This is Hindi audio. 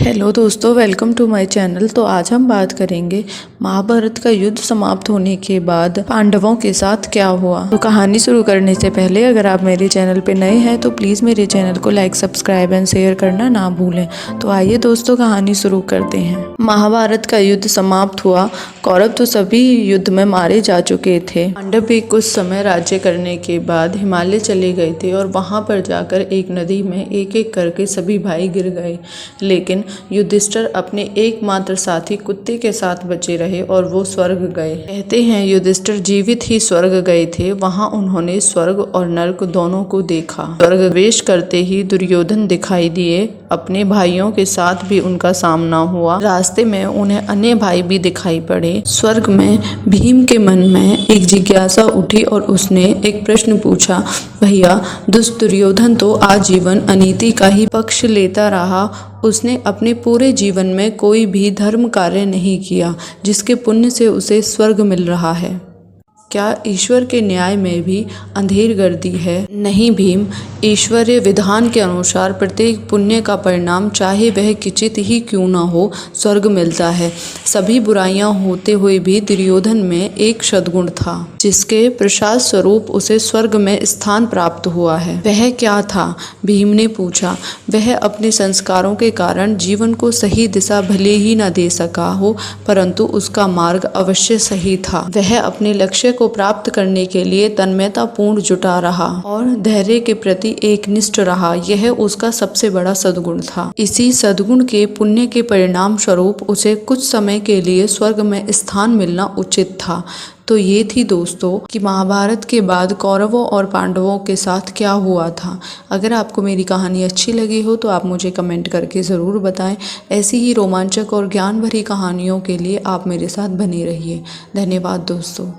हेलो दोस्तों, वेलकम टू माय चैनल। तो आज हम बात करेंगे महाभारत का युद्ध समाप्त होने के बाद पांडवों के साथ क्या हुआ। तो कहानी शुरू करने से पहले अगर आप मेरे चैनल पे नए हैं तो प्लीज़ मेरे चैनल को लाइक, सब्सक्राइब एंड शेयर करना ना भूलें। तो आइए दोस्तों, कहानी शुरू करते हैं। महाभारत का युद्ध समाप्त हुआ। कौरव तो सभी युद्ध में मारे जा चुके थे। पांडव भी कुछ समय राज्य करने के बाद हिमालय चले गए थे और वहां पर जाकर एक नदी में एक एक करके सभी भाई गिर गए। लेकिन युधिष्ठिर अपने एकमात्र साथी कुत्ते के साथ बचे रहे और वो स्वर्ग गए। कहते हैं युधिष्ठिर जीवित ही स्वर्ग गए थे। वहां उन्होंने स्वर्ग और नरक दोनों को देखा। स्वर्ग प्रवेश करते ही दुर्योधन दिखाई दिए। अपने भाइयों के साथ भी उनका सामना हुआ। रास्ते में उन्हें अन्य भाई भी दिखाई पड़े। स्वर्ग में भीम के मन में एक जिज्ञासा उठी और उसने एक प्रश्न पूछा, भैया दुष्ट दुर्योधन तो आजीवन अनीति का ही पक्ष लेता रहा। उसने अपने पूरे जीवन में कोई भी धर्म कार्य नहीं किया जिसके पुण्य से उसे स्वर्ग मिल रहा है। क्या ईश्वर के न्याय में भी अंधेर गर्दी है? नहीं भीम, ईश्वरीय विधान के अनुसार प्रत्येक पुण्य का परिणाम चाहे वह किंचित ही क्यों न हो स्वर्ग मिलता है। सभी बुराइयां होते हुए भी दुर्योधन में एक सद्गुण था जिसके प्रसाद स्वरूप उसे स्वर्ग में स्थान प्राप्त हुआ है। वह क्या था? भीम ने पूछा। वह अपने संस्कारों के कारण जीवन को सही दिशा भले ही न दे सका हो, परंतु उसका मार्ग अवश्य सही था। वह अपने लक्ष्य को प्राप्त करने के लिए तन्मयता पूर्ण जुटा रहा और धैर्य के प्रति एकनिष्ठ रहा। यह उसका सबसे बड़ा सद्गुण था। इसी सद्गुण के पुण्य के परिणाम स्वरूप उसे कुछ समय के लिए स्वर्ग में स्थान मिलना उचित था। तो ये थी दोस्तों कि महाभारत के बाद कौरवों और पांडवों के साथ क्या हुआ था। अगर आपको मेरी कहानी अच्छी लगी हो तो आप मुझे कमेंट करके ज़रूर बताएं। ऐसी ही रोमांचक और ज्ञान भरी कहानियों के लिए आप मेरे साथ बने रहिए। धन्यवाद दोस्तों।